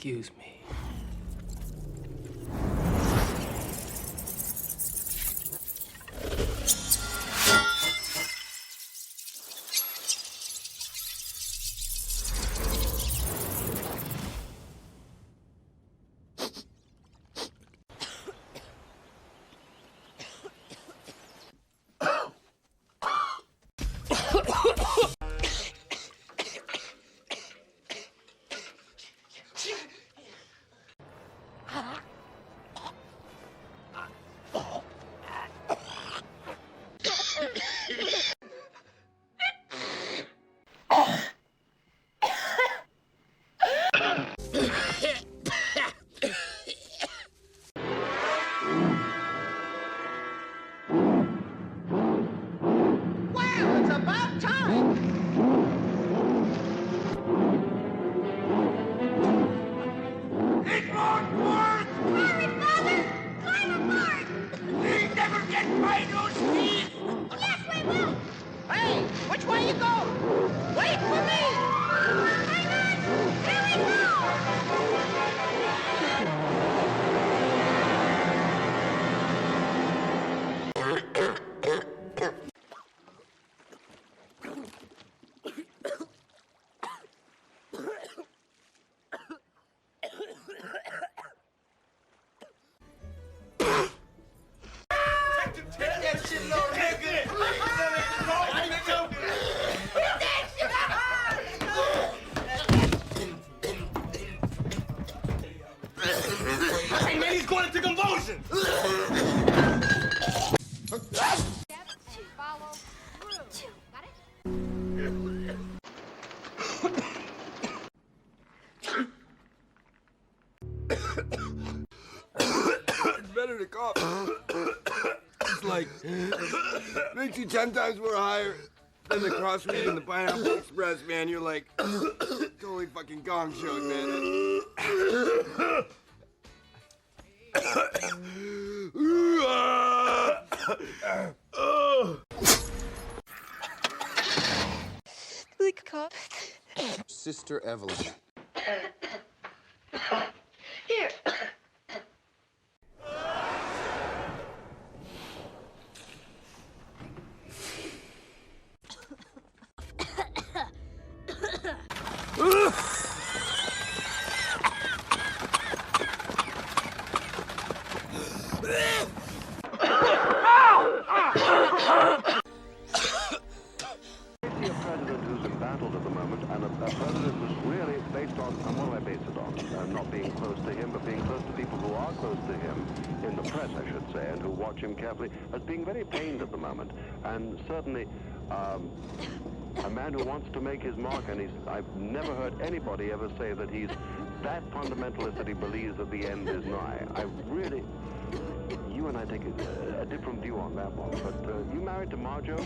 Excuse me. Which way you go? Wait for me! Hang on! Here we go! Hey man, he's going into convulsions! Follow through. Got it? It's better to cough. It's like, makes you 10 times more higher than the crossweed and the Pineapple Express, man. You're like, totally fucking gong show, man. Sister Evelyn. Here. President who's embattled at the moment, and a president who's really based on what do I base it on? Not being close to him, but being close to people who are close to him, in the press, I should say, and who watch him carefully, as being very pained at the moment. And certainly, a man who wants to make his mark, and I've never heard anybody ever say that he's that fundamentalist that he believes that the end is nigh. I really, you and I take a different view on that one, but you married to Marjo?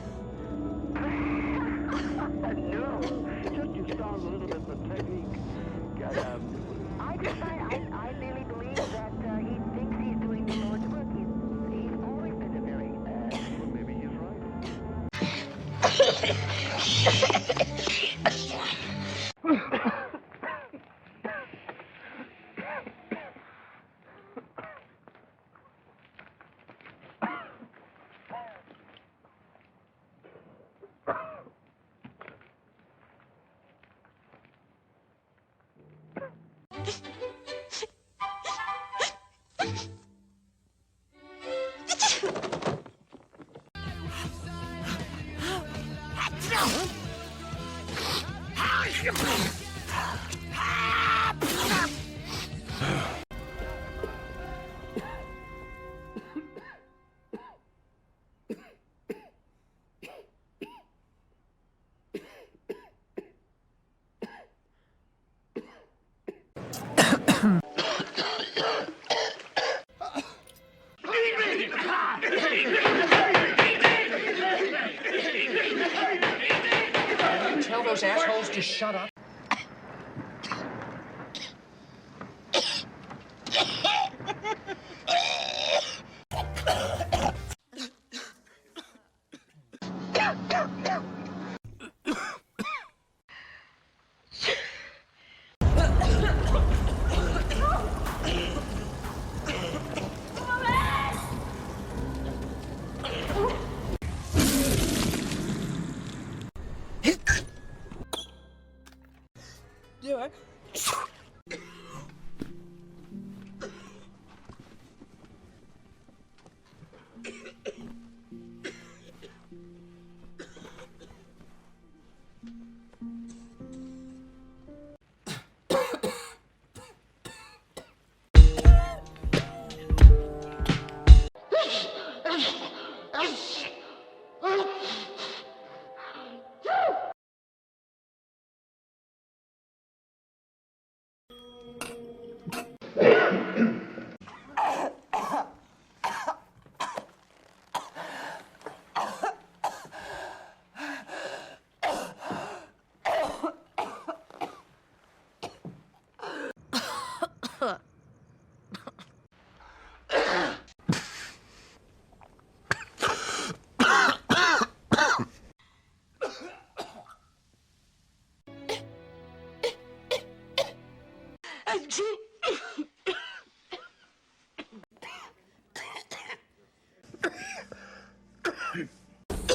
No, just you start a little bit the technique. I really believe that he thinks he's doing the Lord's work. He's always been a very, Well, maybe he's right. Tell those assholes to shut up.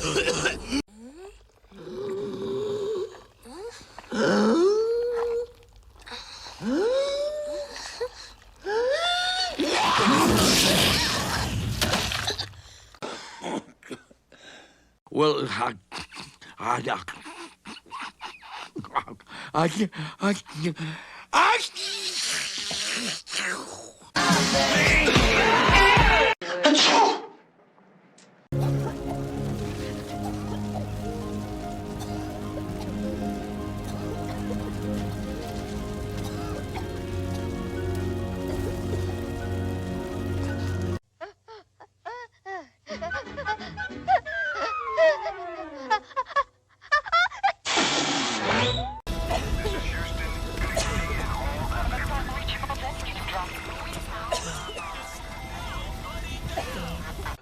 Well,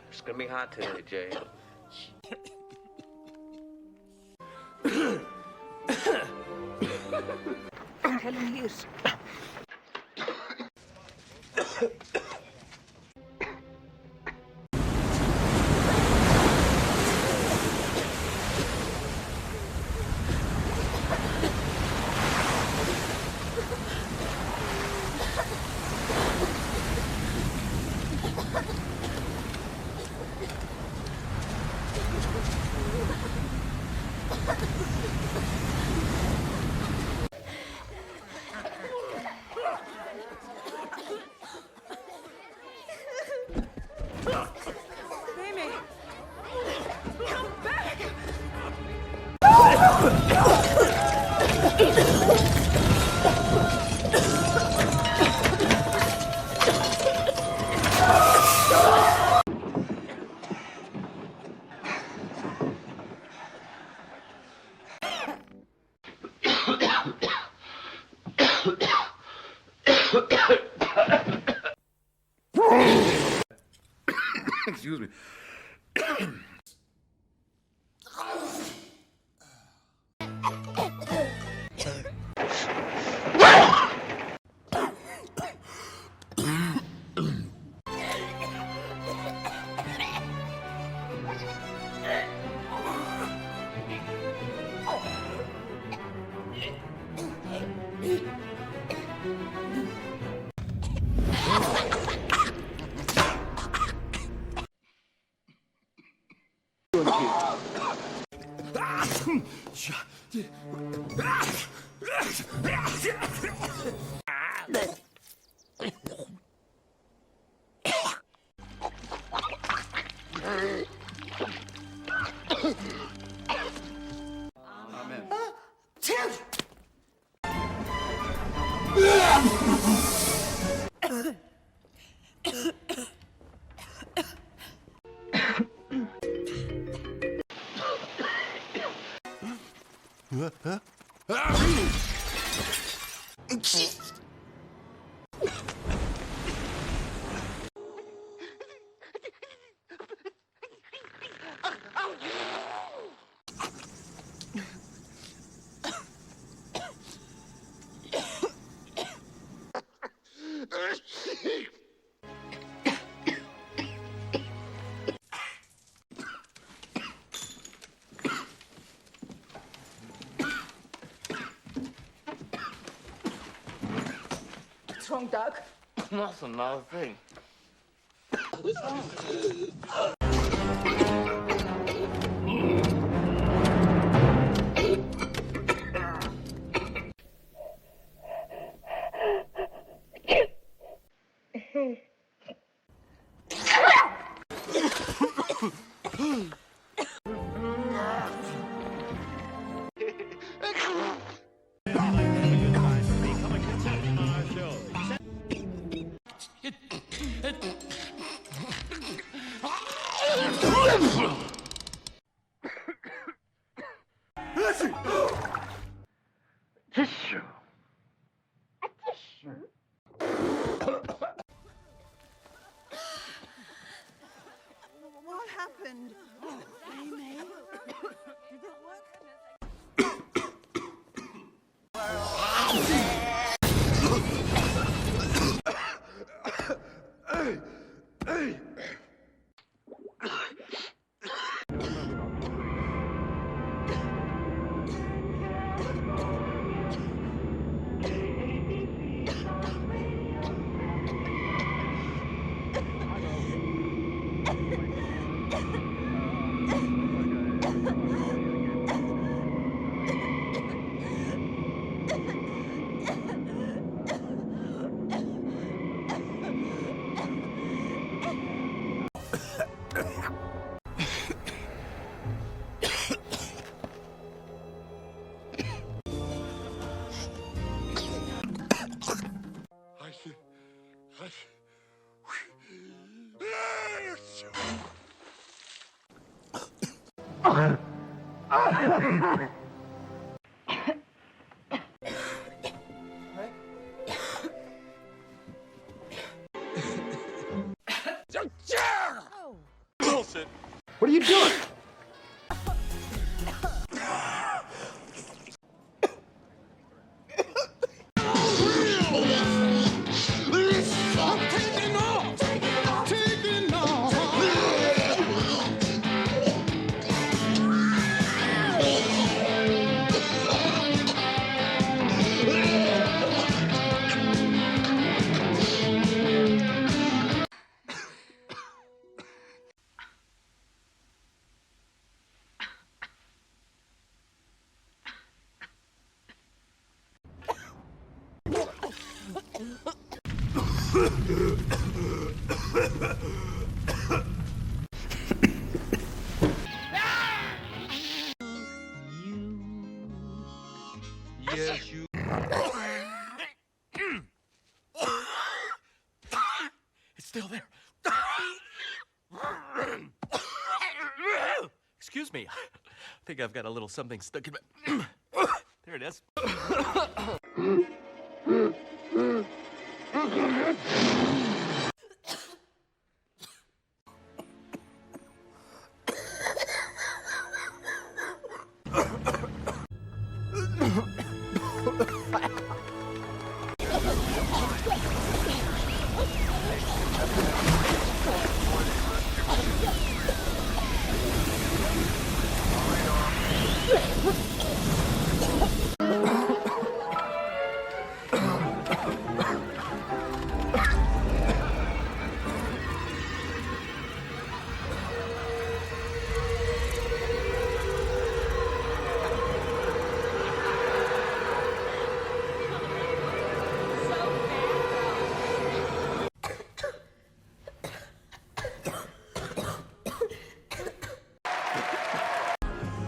It's gonna be hot today, Jay. Helen Hughes. excuse me. What's wrong, Doug? That's another thing. Tissue. What happened? Amy? Did it work? What are you doing? Yes, you. It's still there. Excuse me. I think I've got a little something stuck in my... There it is.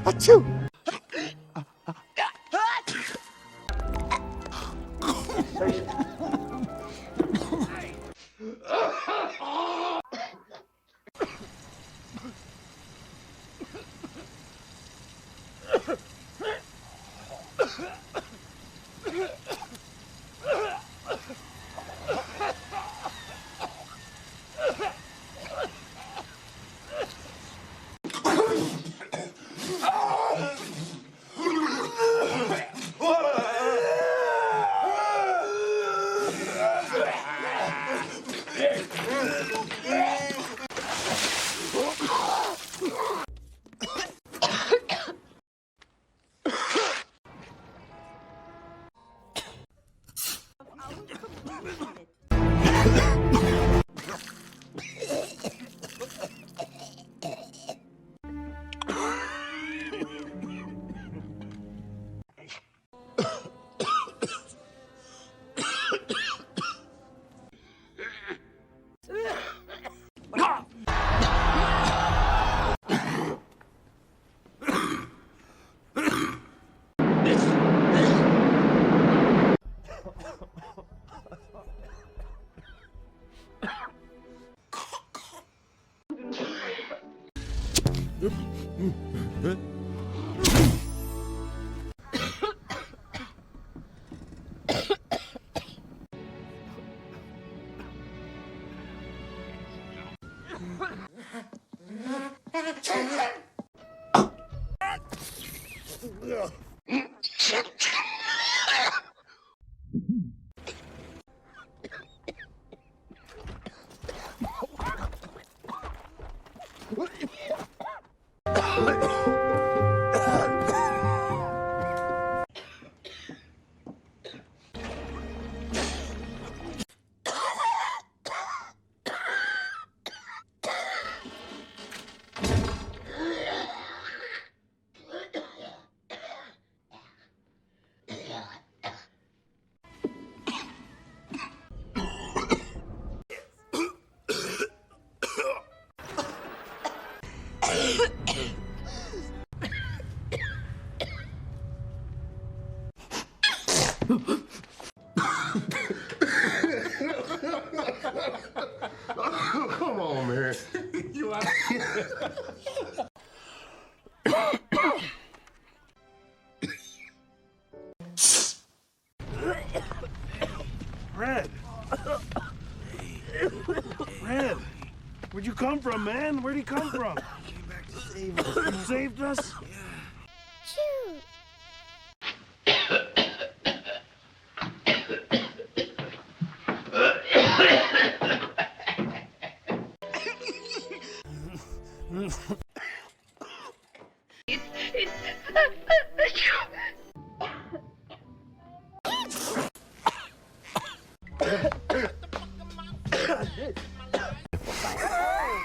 Achoo! Come on, man. come from, man? Where'd he come from? Came back to save us. He saved us? Shoot.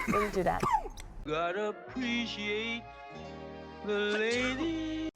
Didn't do that. Gotta appreciate the lady.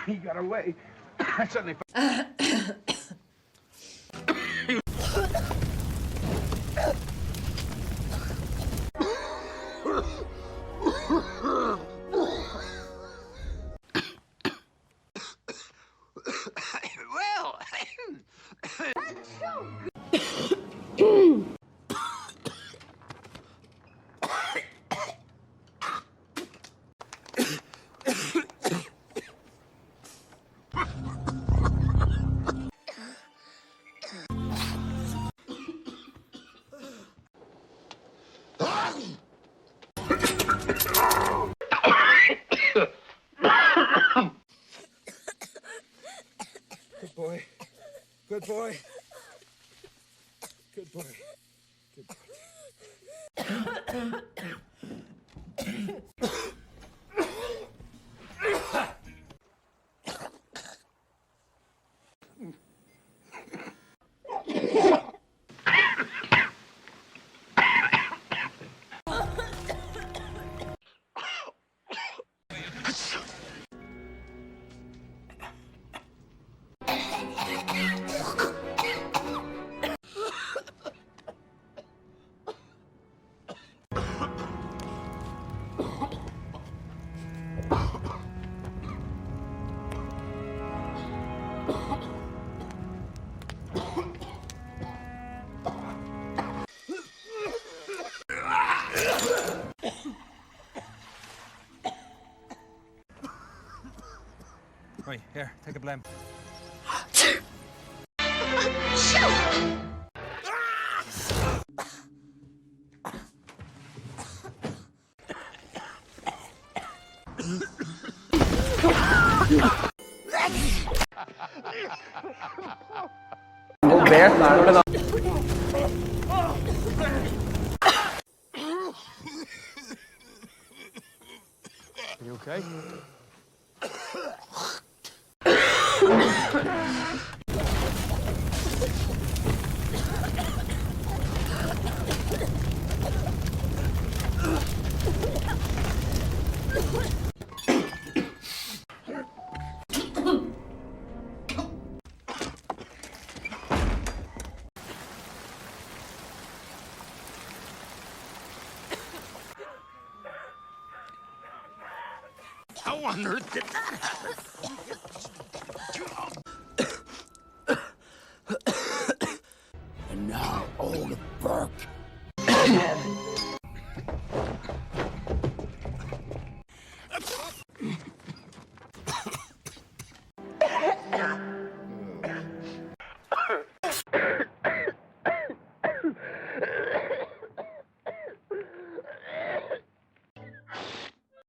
He got away. I suddenly. Well, good boy. Good boy. Good boy. Good boy. Right, here, take a blame. You okay? How on earth did that happen? And now, old Burke.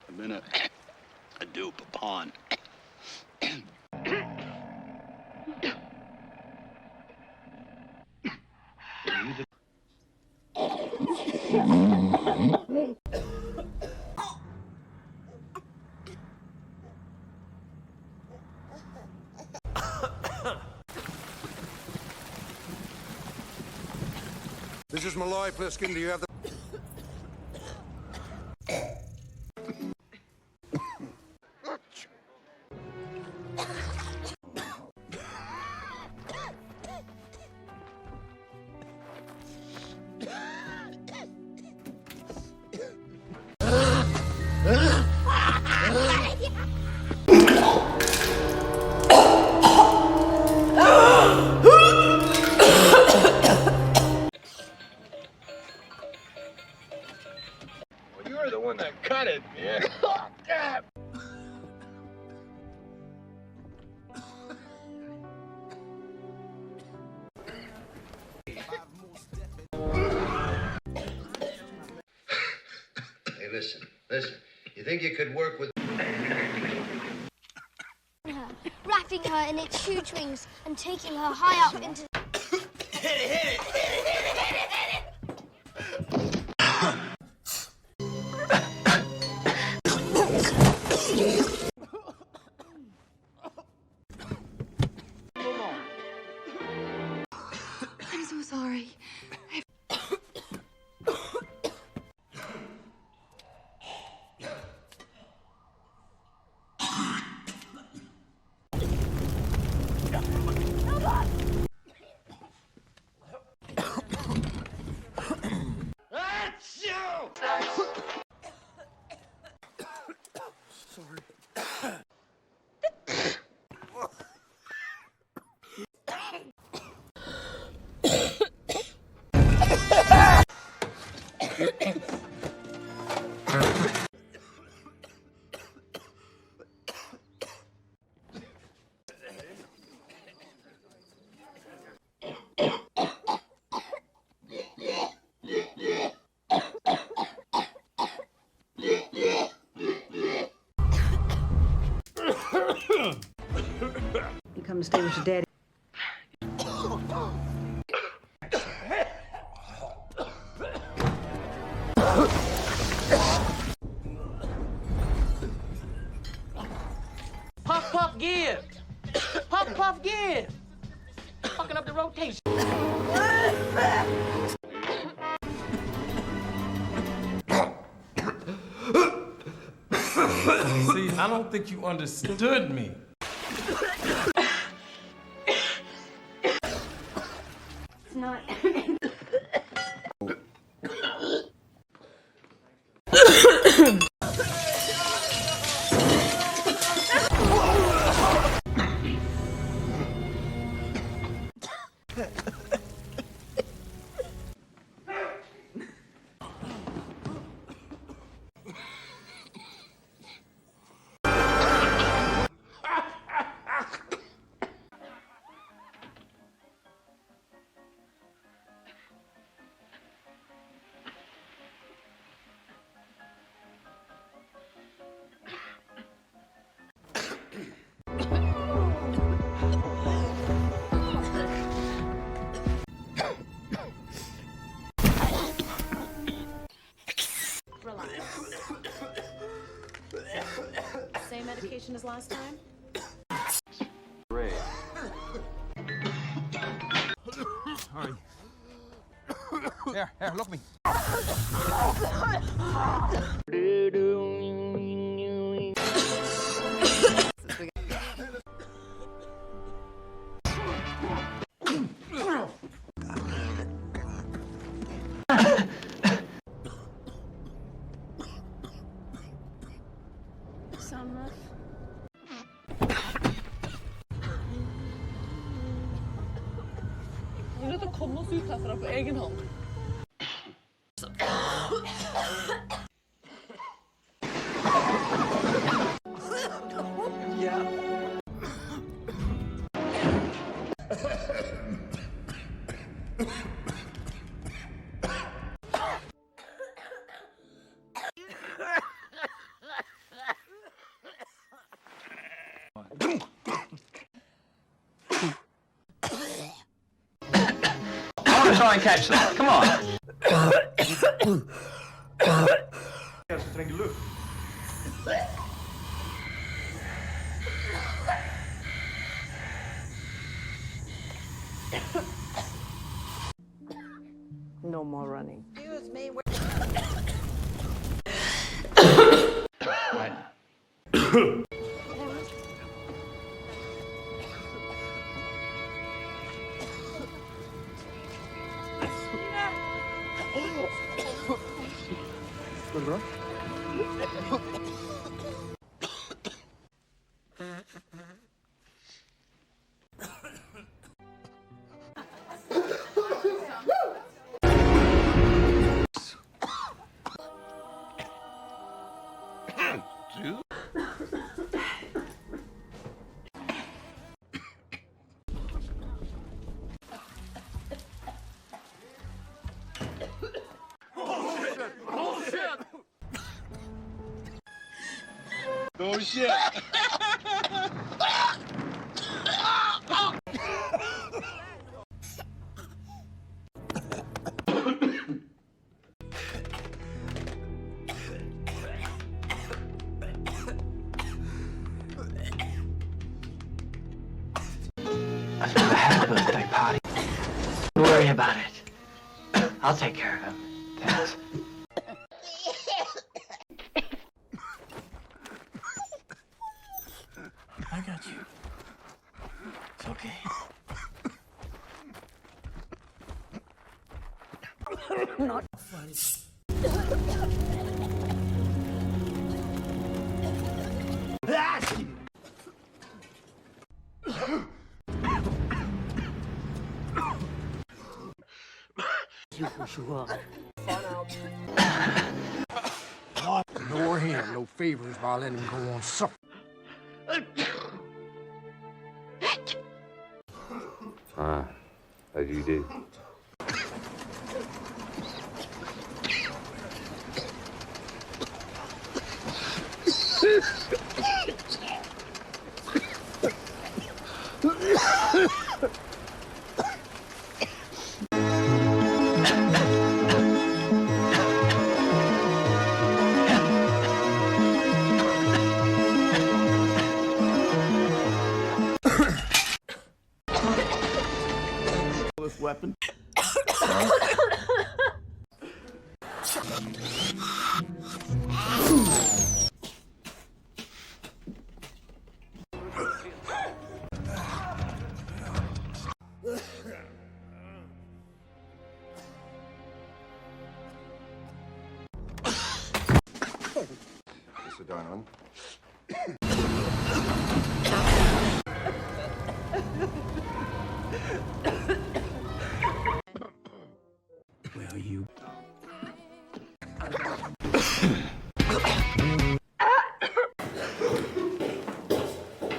I've been a dupe, a pawn. This is Malloy, Pliskin. Do you have the... You're the one that cut it, man. Hey, listen. You think you could work with... Wrapping her in its huge wings and taking her high up into... I'm so sorry. You come to stay with your daddy. Puff, puff, give. Puff, puff, give. Fucking up the rotation. See, I don't think you understood me. It's not. Same medication as last time? Ray. Hurry. Here, look me. Samra. å komme oss ut herfra på egen hånd. I want to try and catch that. Come on. Sträng luft. No more running. Excuse me. Oh shit! I've never had a birthday party. Don't worry about it. I'll take care of him. Thanks. I got you. It's okay. Not funny. Ignore him. No favors by letting him go on suffer. Ah, as you do. This weapon. Mr. Donovan. Well, you.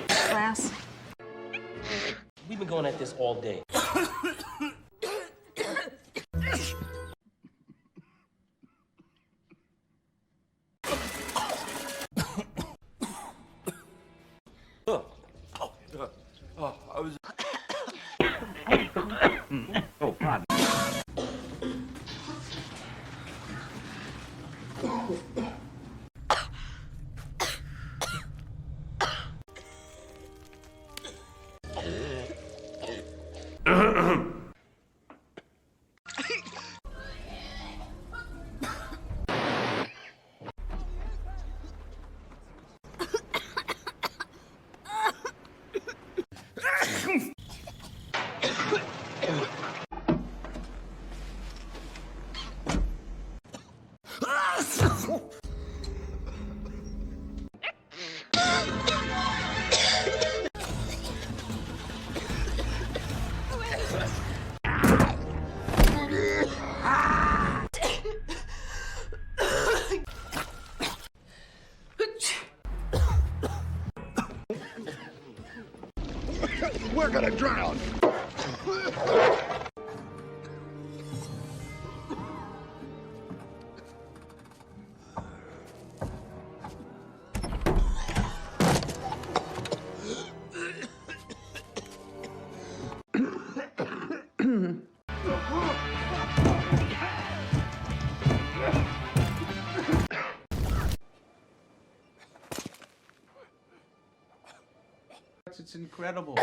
Class. We've been going at this all day. I was. Oh, pardon. It's incredible.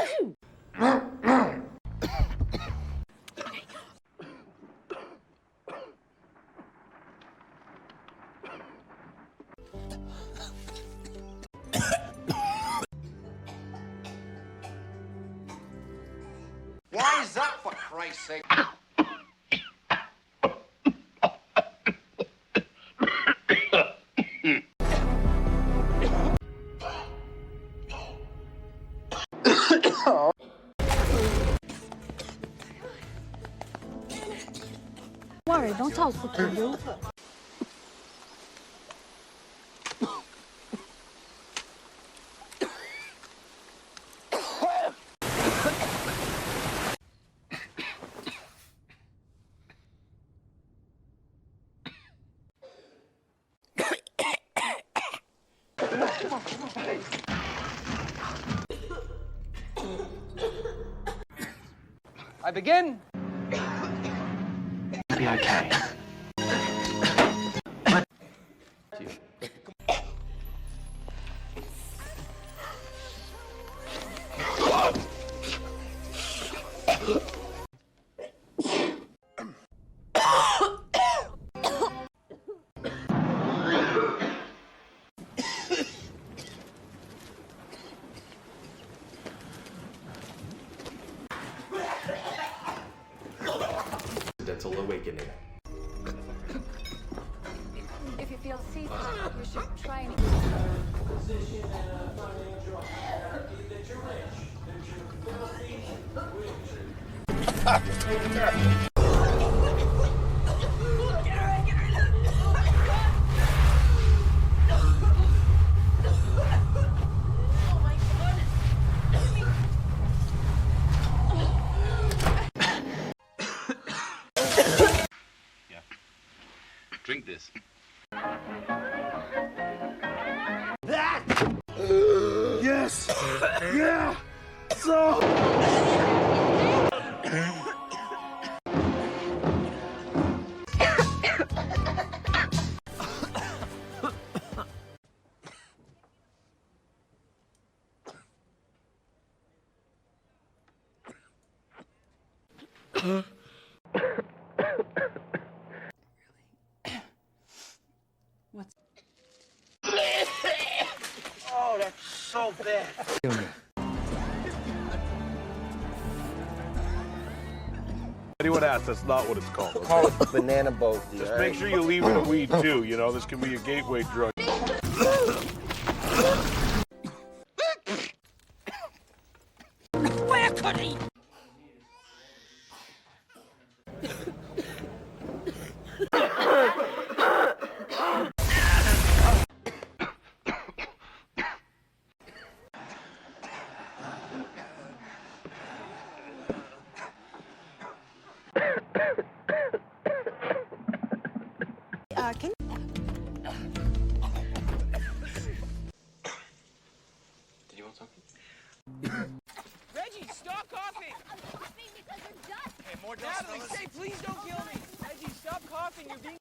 Why is that, for Christ's sake? Worry, don't tell what to do. I begin. Be okay. Accidental awakening. If you feel safe, you should try and... Drink this. Yes! Yeah! So... Oh, that's so bad. Anyone asks, that's not what it's called. Call it the banana boat. Just make sure you leave the weed too, you know, this can be a gateway drug. Where could he? Can Did you want something? Reggie, stop coughing. I'm coughing because of dust. Hey, more dust, Natalie, fellas. say, please don't kill me. Reggie, stop coughing. You're being...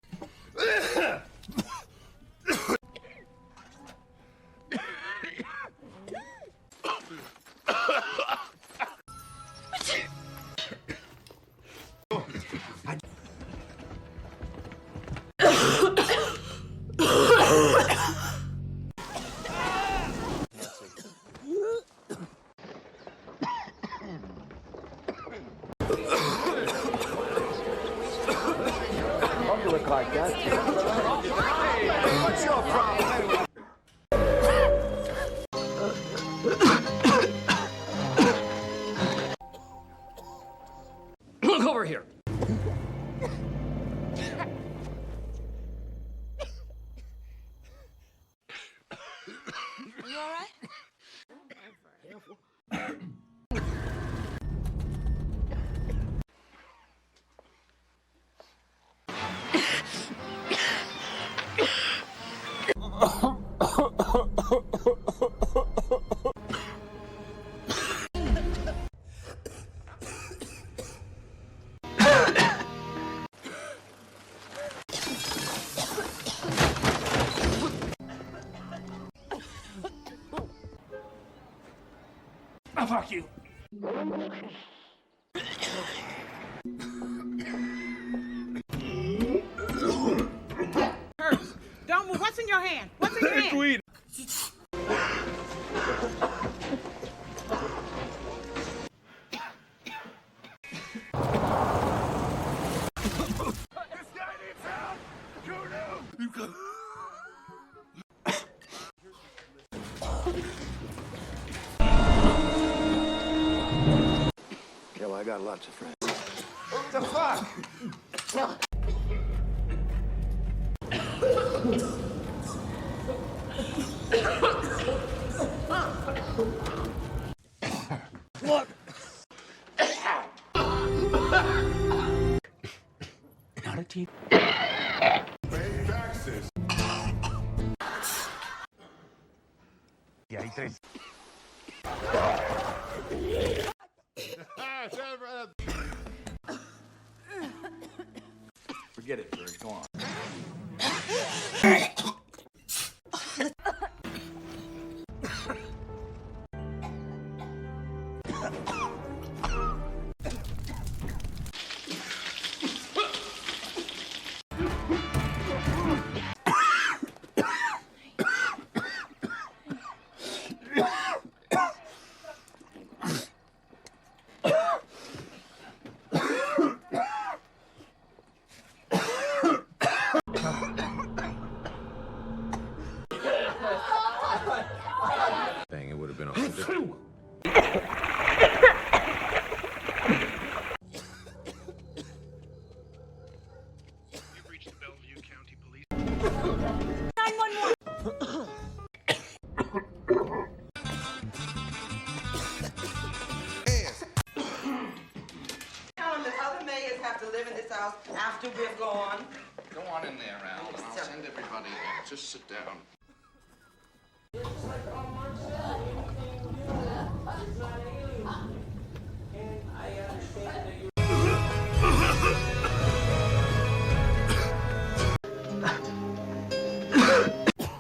Don't look like that. What's your problem anyway? Look over here. you all right? Oh, fuck you. Don't move. What's in your hand? What's in your hand? Tweet. Yeah, well, I got lots of friends. What the fuck? Not a teeth. Pay taxes. Yeah, he thinks. Forget it, Bird. Go on. Dang, it would have been a whole different. You've reached the Bellevue County Police. 911. Tell them that other mayors have to live in this house after we're gone. Go on in there, Al, and I'll send everybody in. Just sit down.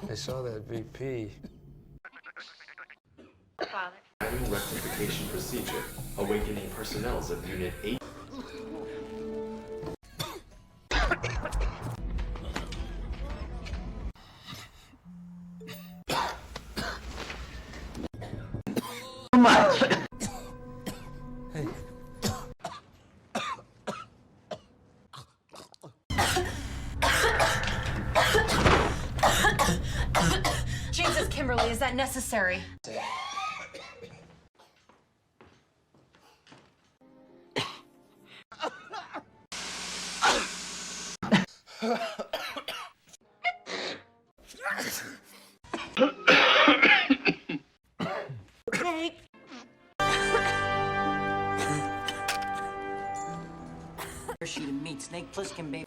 I saw that VP. Rectification procedure. Awakening personnel of Unit 8. Jesus, Kimberly, is that necessary? She to meet Snake Plissken, baby.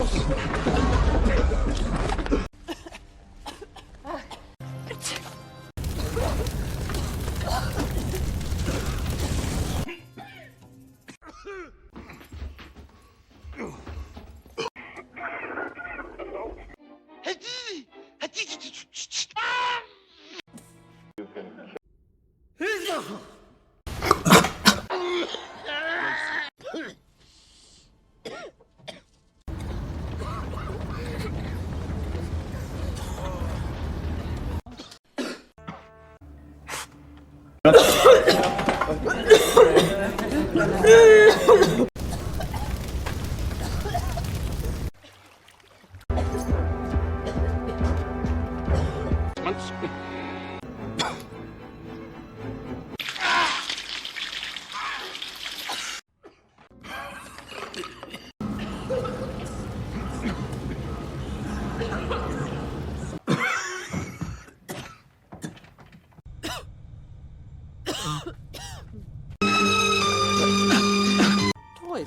Toys.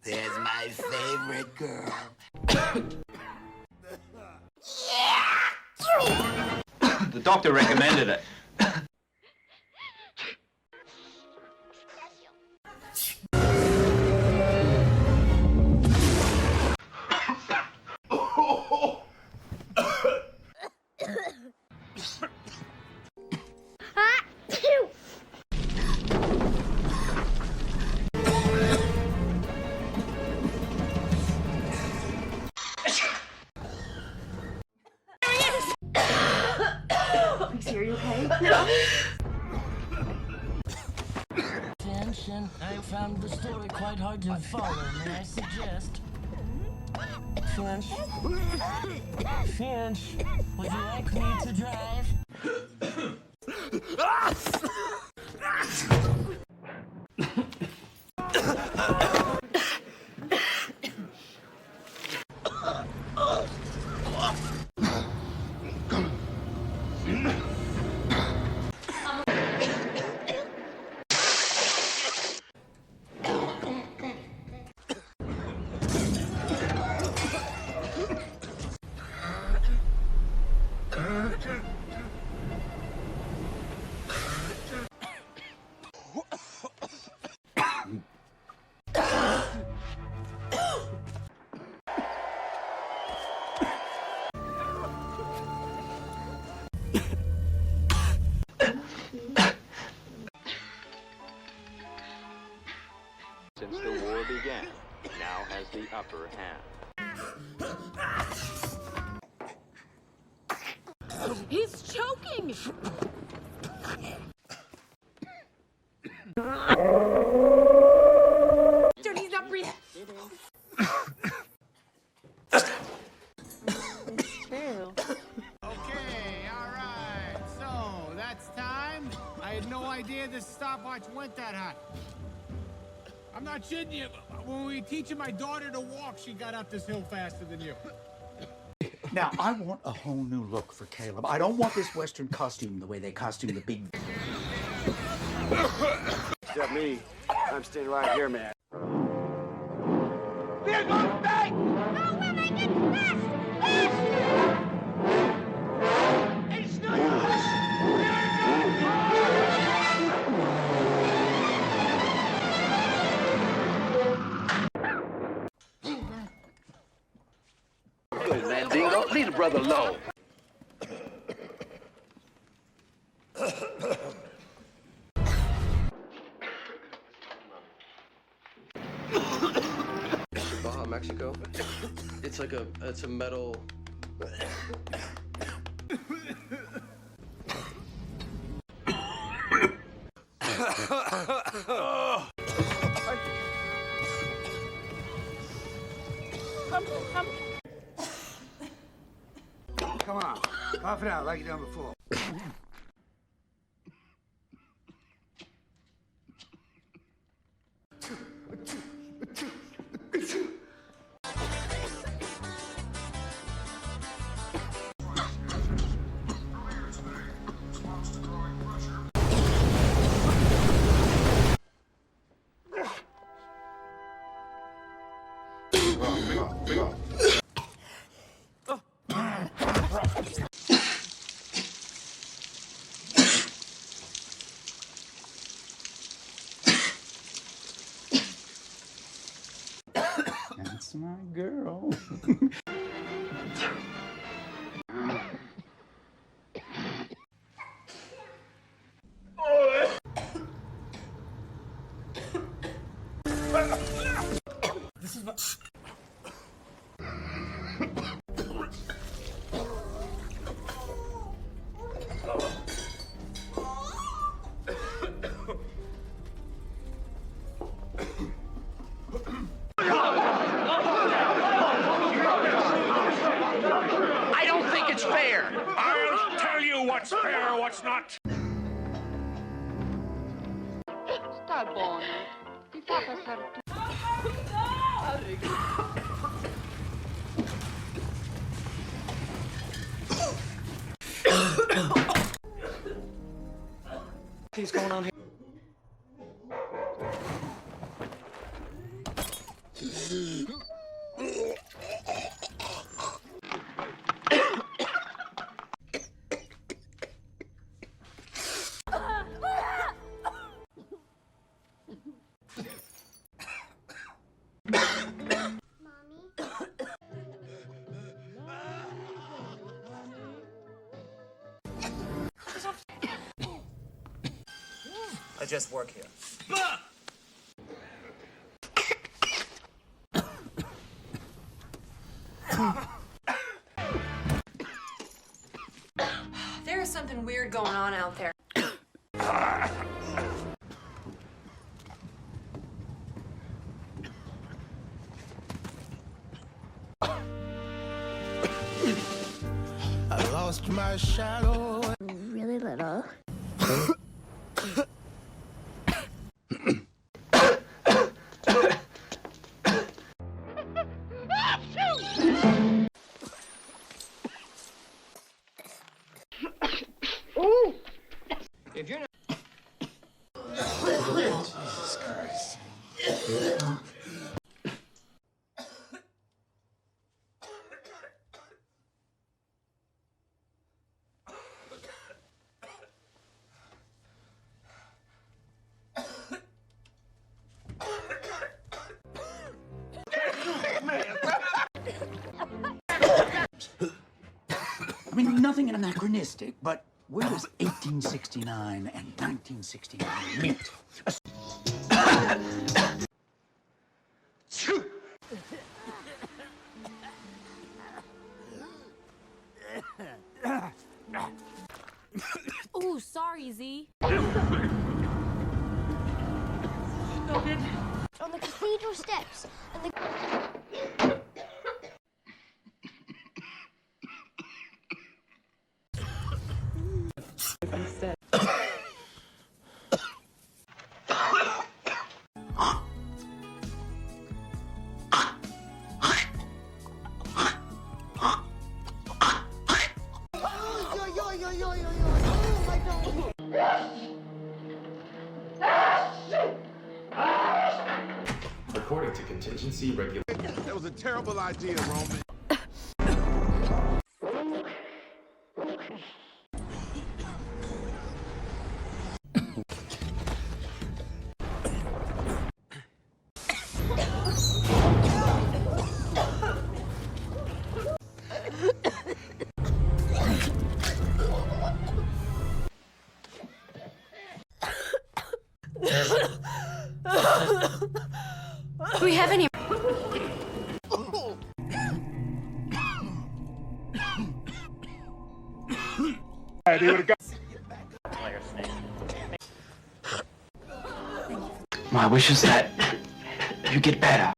There's my doctor recommended it. Are you okay? Attention, I found the story quite hard to follow. May I suggest? Finch? Finch, would you like me to drive? Since the war began, now has the upper hand. He's choking! He's not breathing. Okay, alright. So, that's time. I had no idea this stopwatch went that hot. I'm not shitting you. When we were teaching my daughter to walk, she got up this hill faster than you. Now, I want a whole new look for Caleb. I don't want this Western costume the way they costume the big... Except me. I'm staying right here, man. We're going back! No, we're making fast! Faster! It's Good, man, Dingo. Leave the brother alone. Baja, Mexico. It's like it's a metal. Come on, cough it out like you done before. That's my girl. This is what... I don't think it's fair! I'll tell you what's fair, what's not. Sta buono. Ti fa passare tutto. What's going on here? I just work here. There is something weird going on out there. I lost my shadow. Really little. If you're not... Jesus Christ. I mean, nothing anachronistic, but where does 1869 and 1969 meet? Ooh, sorry, Z. On the cathedral steps. And the... According to contingency regulations. That was a terrible idea, Roman. Do we have any? My wish is that you get better.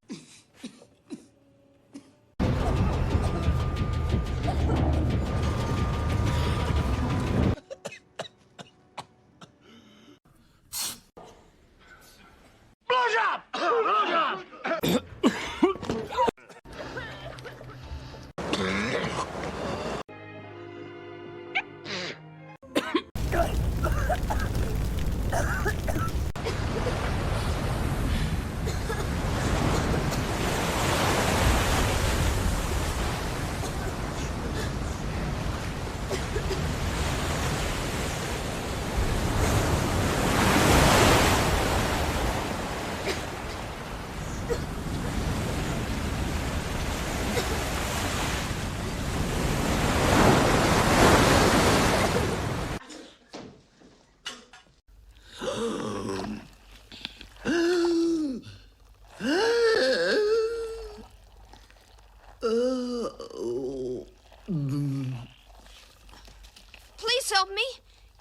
Please help me.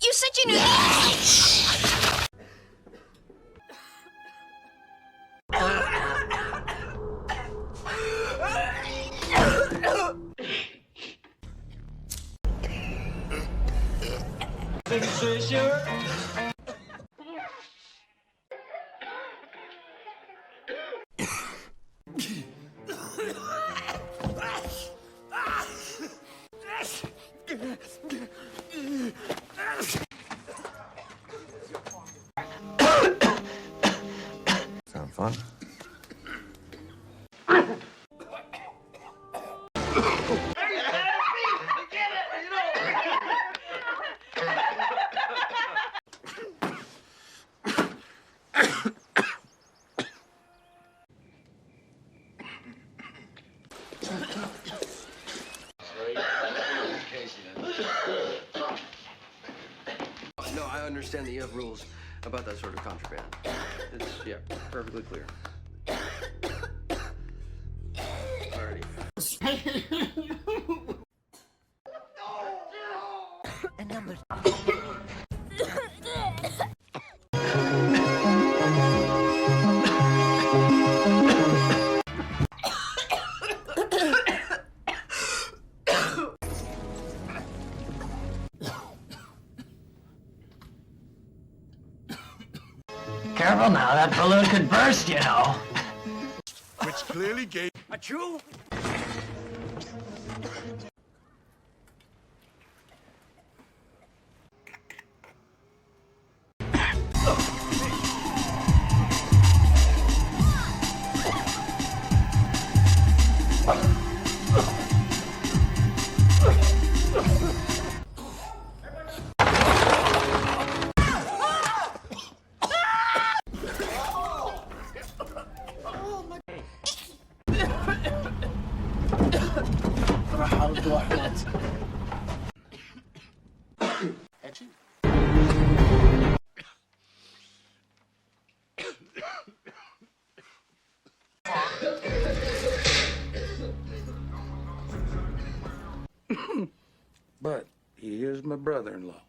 You said you knew. Sound fun? No, I understand that you have rules, about that sort of contraband. It's, yeah, perfectly clear. Alrighty. And number. Careful now, that balloon could burst, you know. Which clearly gave A chew? How do I want? Etchy? But he is my brother-in-law.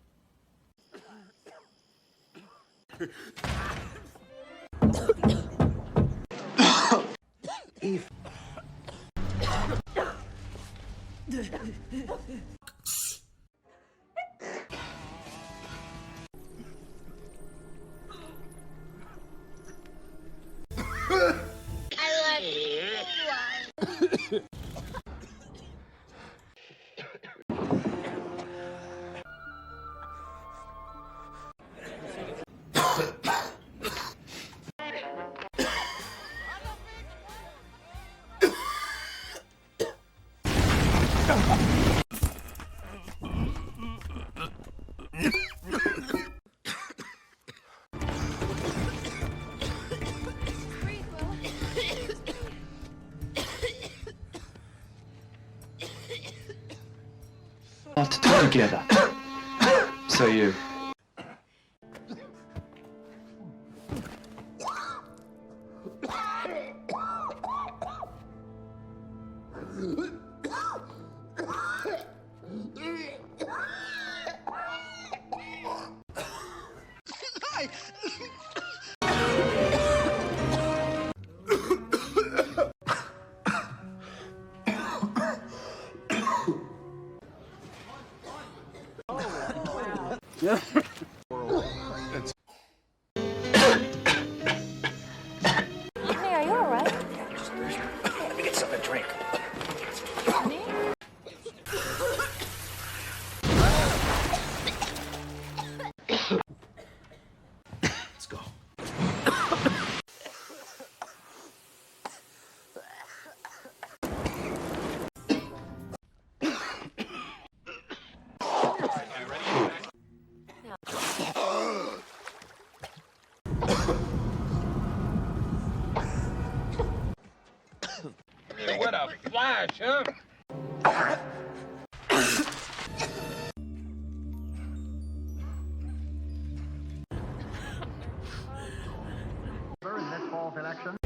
Have to talk together. So you. Yeah. Hey, are you alright? Let me get something to drink. Let's go. What a flash, huh? In this fall's election.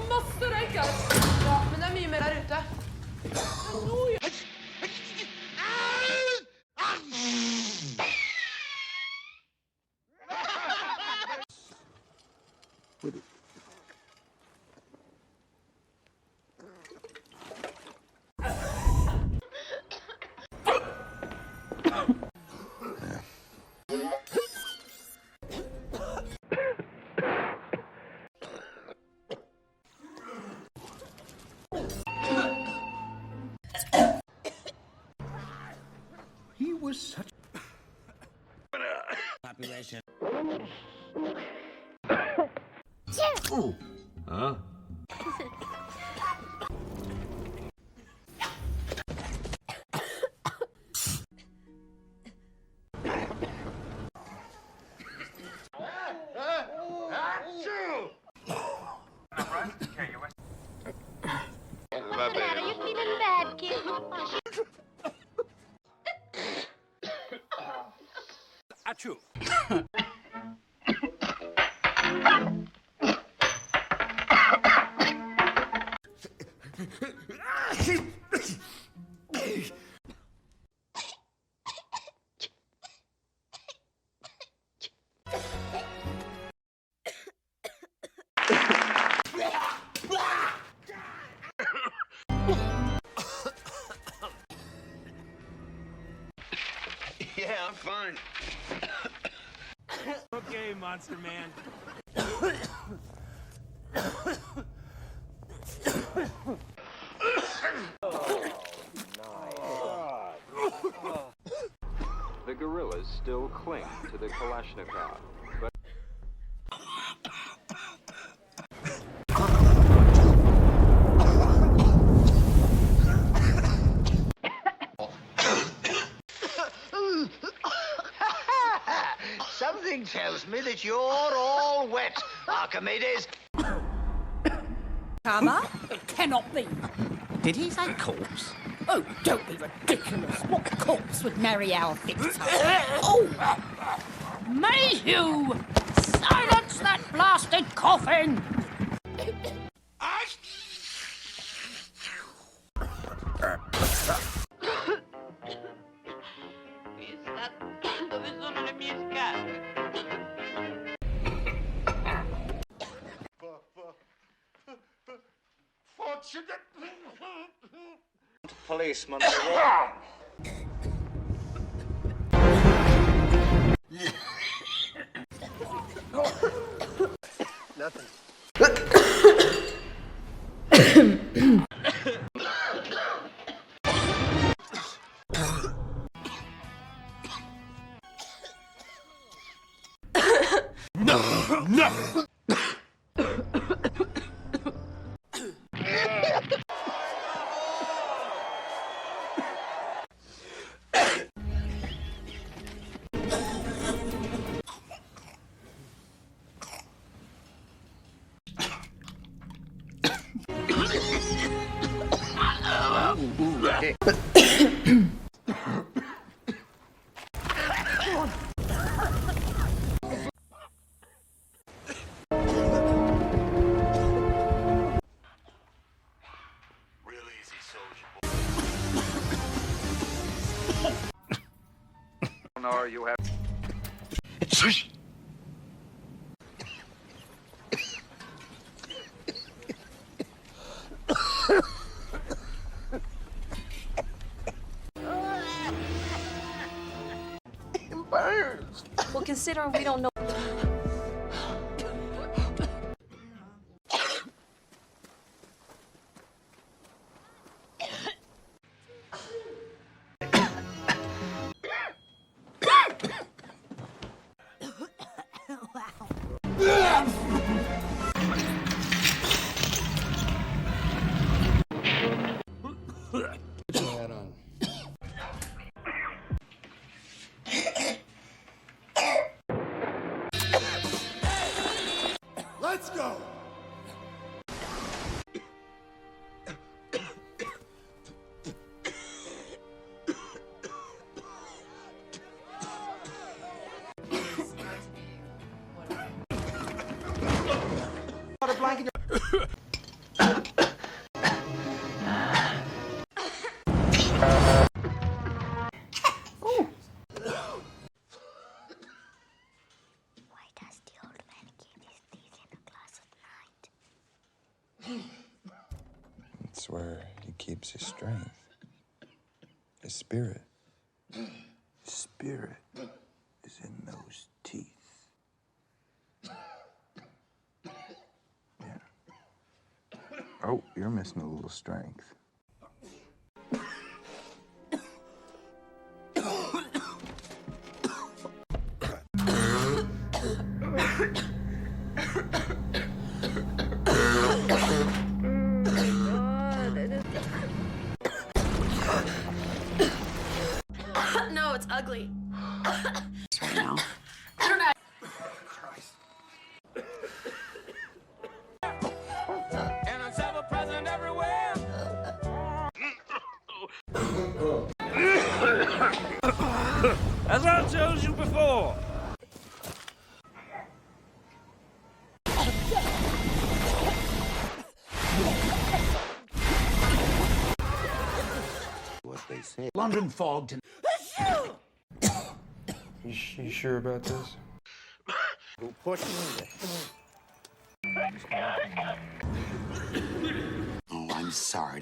Masse røyker! Ja, men det er mye mer her ute. Ooh. Huh? Dad, are you feeling bad, kid? Achoo. Yeah, I'm fine. Okay, Monster Man. The guerrillas still cling to the Kalashnikov, but Something tells me that you're all wet, Archimedes. Karma? It cannot be. Did he say corpse? Oh, don't be ridiculous. What corpse would marry our victim? Oh! Mayhew! Silence that blasted coffin! Policeman. Nothing. No! You have. It burns. Well, considering we don't know. Put your hat on. Let's go. It's where he keeps his strength, his spirit. His spirit is in those teeth. Yeah. Oh, you're missing a little strength. No, it's ugly. Right now. And I have a present everywhere. As I told you before. What they say. London fogged and... You sure about this? Who pushed me? Oh, I'm sorry.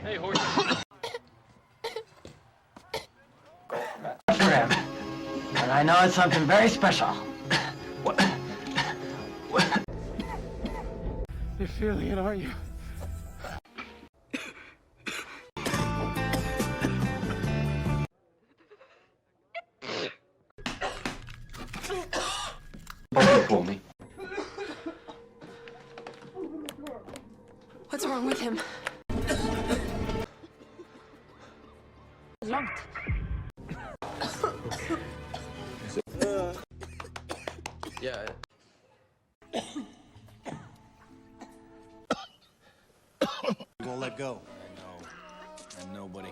Hey, horse. For him. And I know it's something very special. You're feeling it, aren't you? Bottle for me. What's wrong with him? Locked. Yeah. You won't let go. I know. And nobody.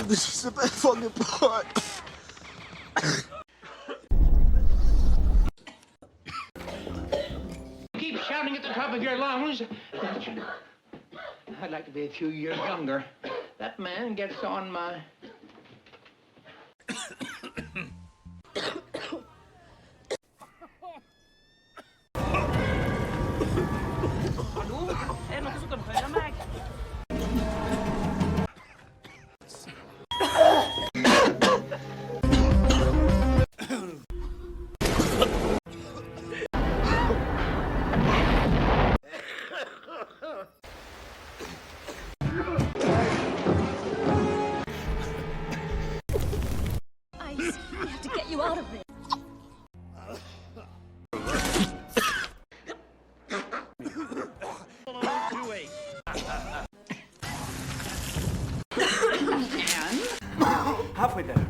This is the best fucking part. Keep shouting at the top of your lungs. I'd like to be a few years younger. That man gets on my... Er noe som kan høre meg? Ice, we have to get you out of this. Halfway there.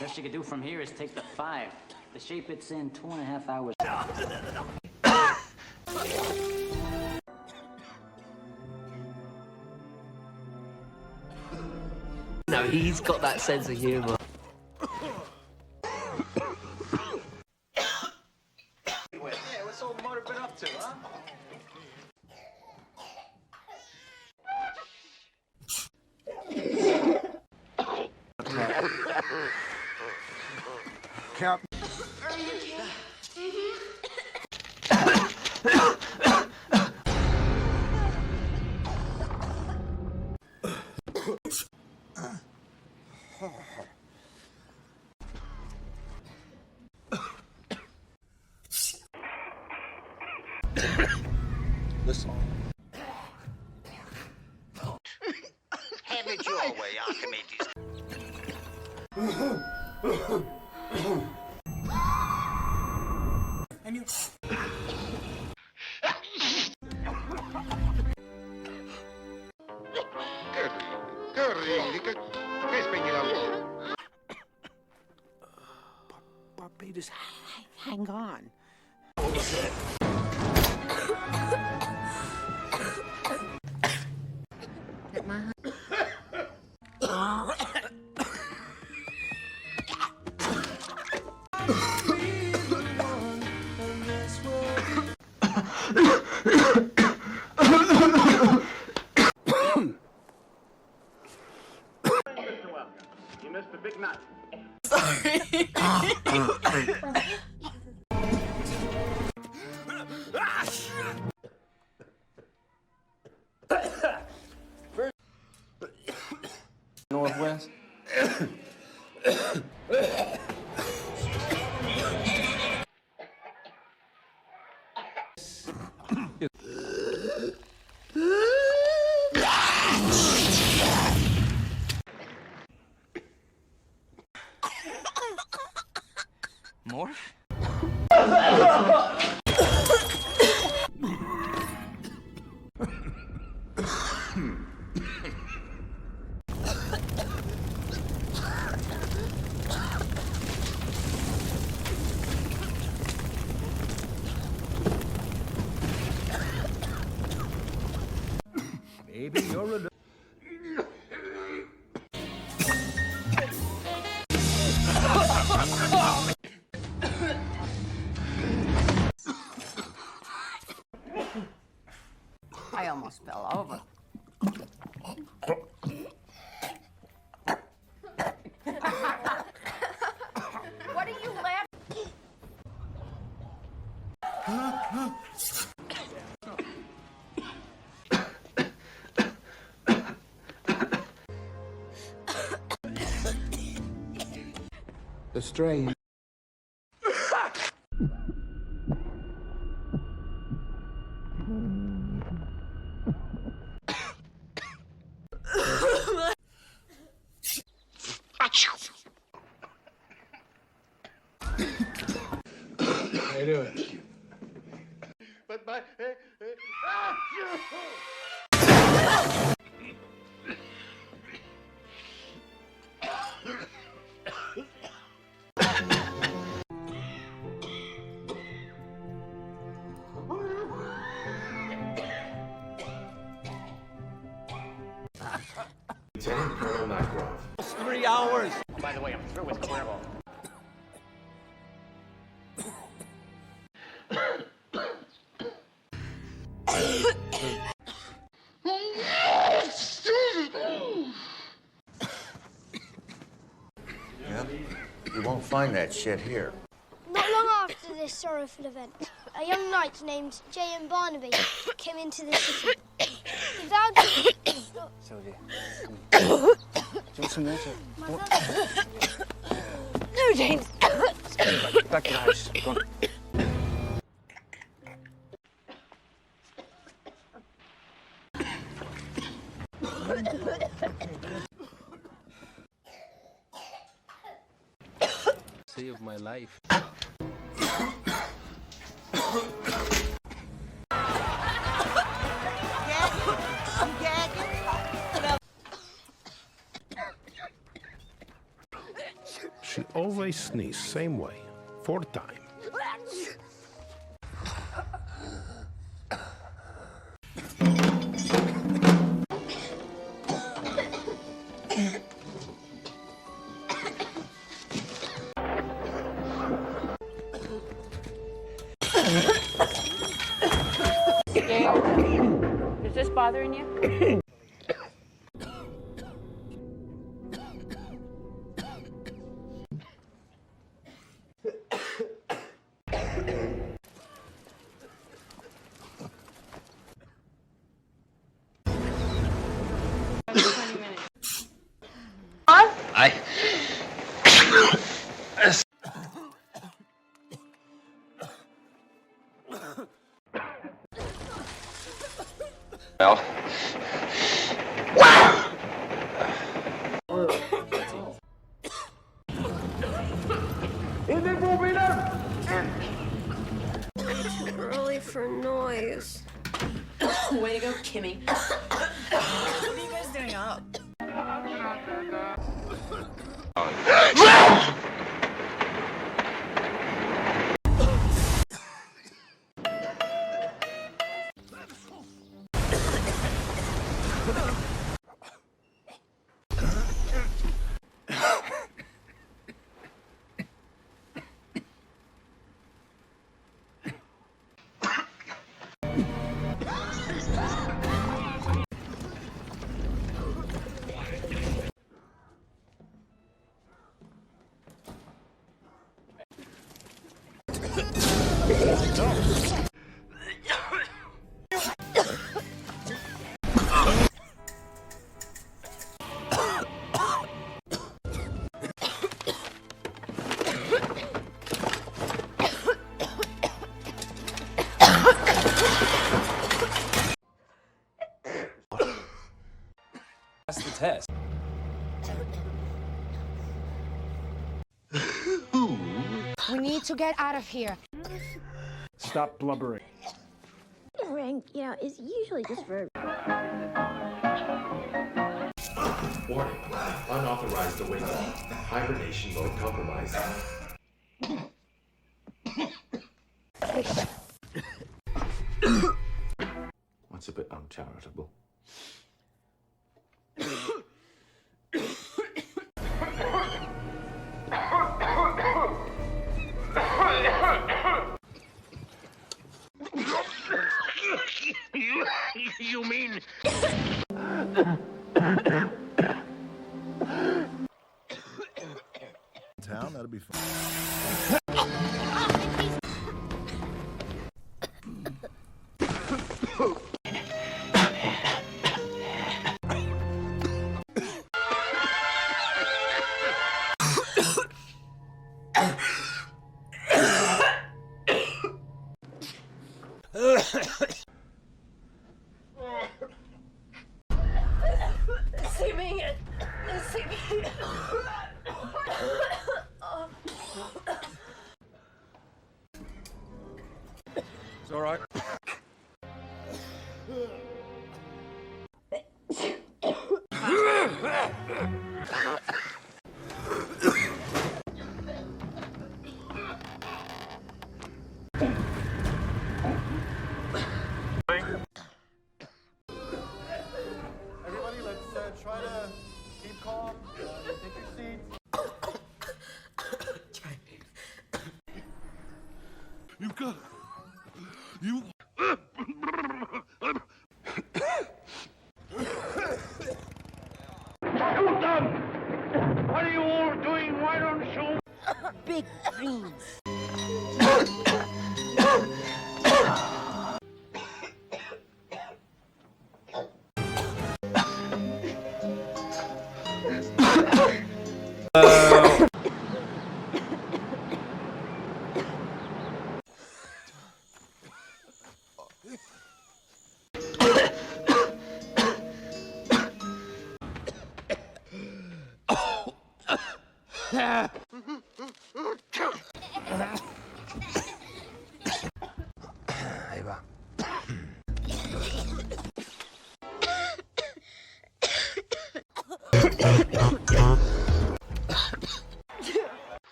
Best you could do from here is take the 5. The shape it's in, 2.5 hours. No, he's got that sense of humor. Yeah, what's old motor been up to, huh? Cap. Listen. Have it your way, Archimedes. And you... Che spegni la luce? Okay, just hang on. You missed the big night. Northwest. Morph? Maybe you're a... I almost fell over. What are you laughing? The strain. How you doing? But my... Lieutenant Colonel Makarov. It's 3 hours. By the way, I'm through with Cuervo. Yep. You won't find that shit here. Not long after this sorrowful event, a young knight named J.M. Barnaby came into the city. He vowed to... Sylvia, come on. Do you want some water? My brother... No, James. Back to the house. Go on. Saved my life. She always sneezes same way, 4 times. Is this bothering you? Well. Too early for noise. Way to go, Kimmy. What are you guys doing up? That's the test. We need to get out of here. Stop blubbering. Rank, is usually just for... Warning. Unauthorized awakening. Hibernation mode compromised. What's a bit uncharitable? You mean... Town, that'll be fun. It's all right. Everybody, let's try to keep calm. Take your seats. You got... You... Sultan! What are you all doing? Why don't you... Big dreams.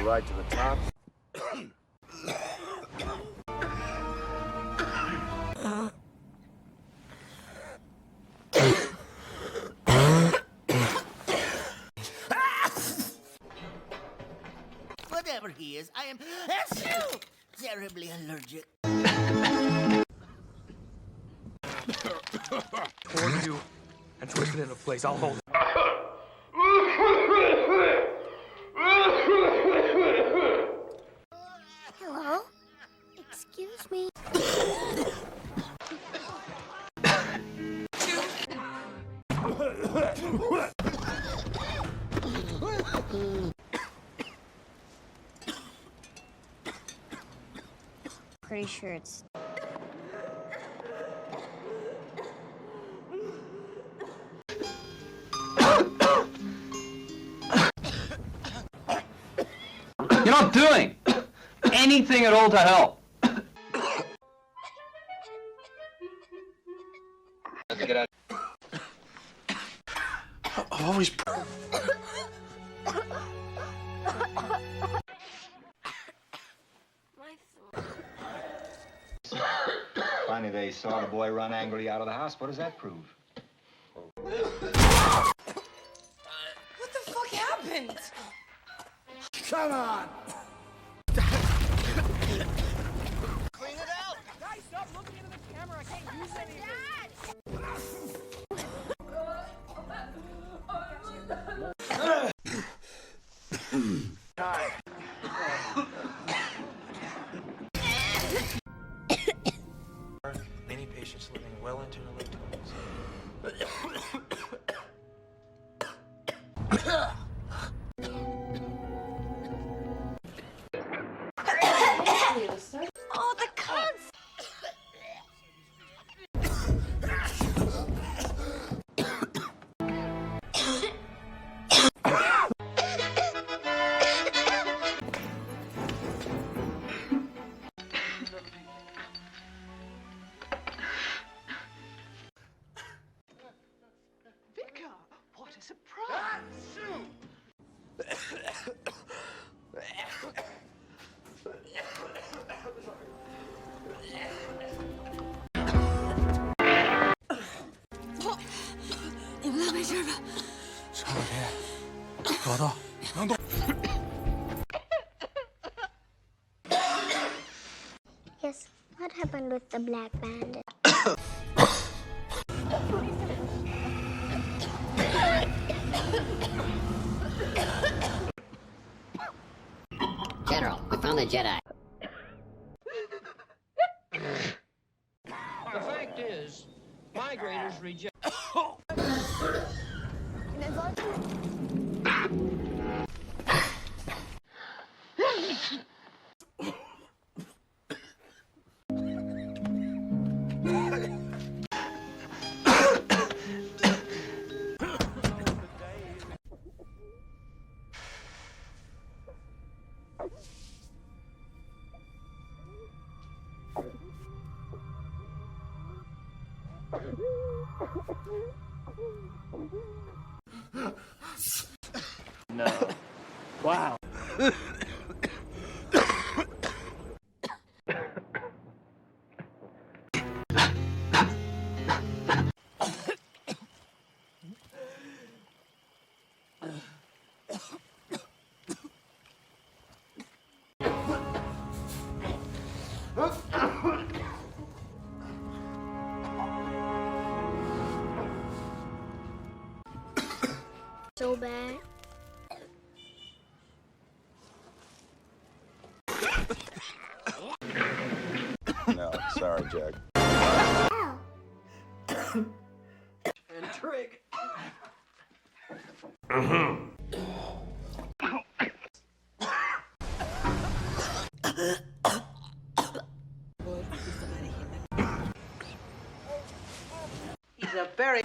Right to the top. Whatever he is, I am terribly allergic. Hold you and twist it into place. I'll hold it. Hello? Excuse me? Pretty sure it's... You're not doing anything at all to help. Let's get out. Always... Finally, they saw the boy run angrily out of the house. What does that prove? What the fuck happened? Come on! Clean it out! Guys, stop looking into the camera. I can't use anything. Oh, the cunts! Vicar, what a surprise! Yes, what happened with the black bandit? General, we found the Jedi. The fact is, migrators reject. No. Wow. So bad. No, sorry, Jack. And Trig. He's a very...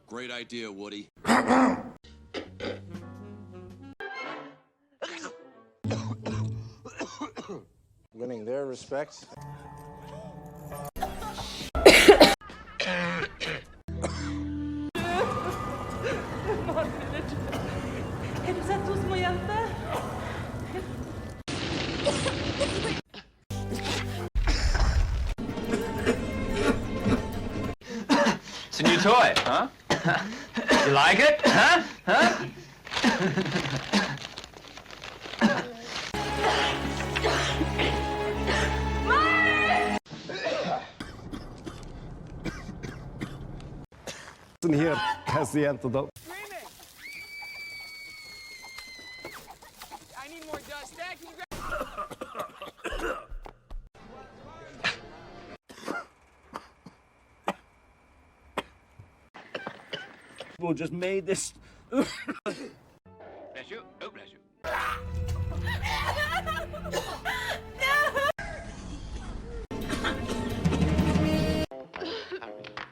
Great idea, Woody. Winning their respect. Et nous a tous moyen de faire. It's a new toy, huh? You like it? Huh? Huh? Here has the antidote. I need more dust. Dad, can you People just made this. Bless you. Oh, bless you.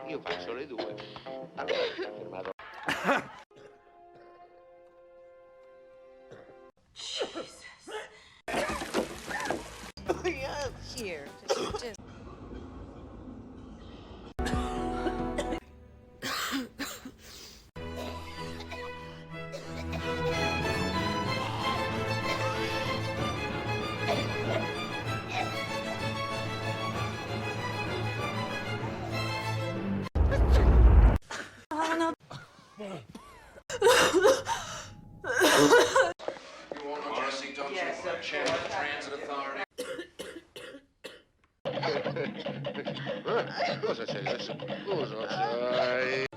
Io faccio le due. Allora ti ha fermato. Jesus. Here. Just... Cosa c'è adesso? Cosa c'hai?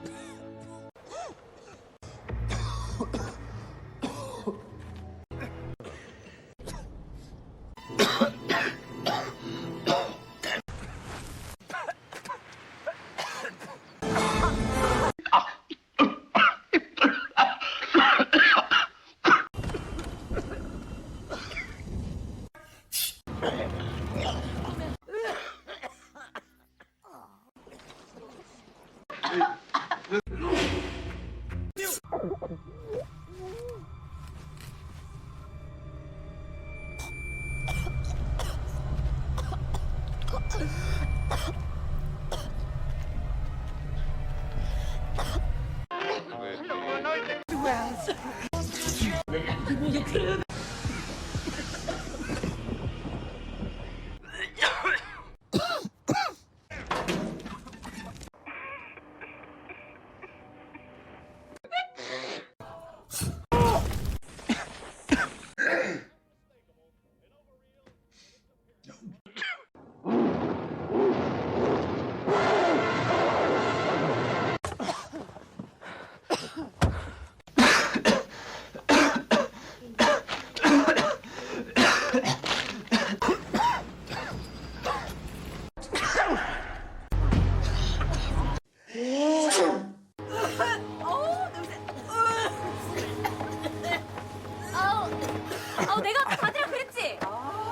내가 받으라 그랬지?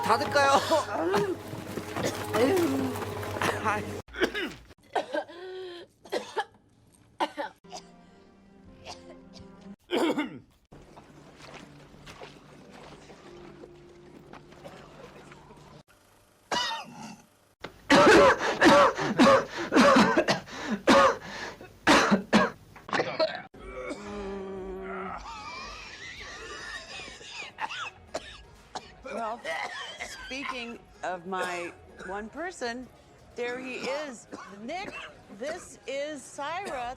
닫을까요? Well, speaking of my one person, there he is. Nick, this is Syra.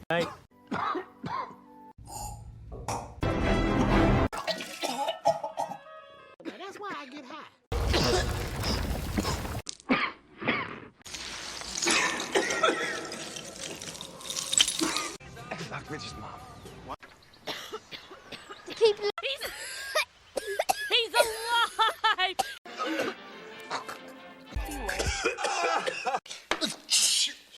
Hey. That's why I get high. Doc Rich's mom. What? The people. He's alive!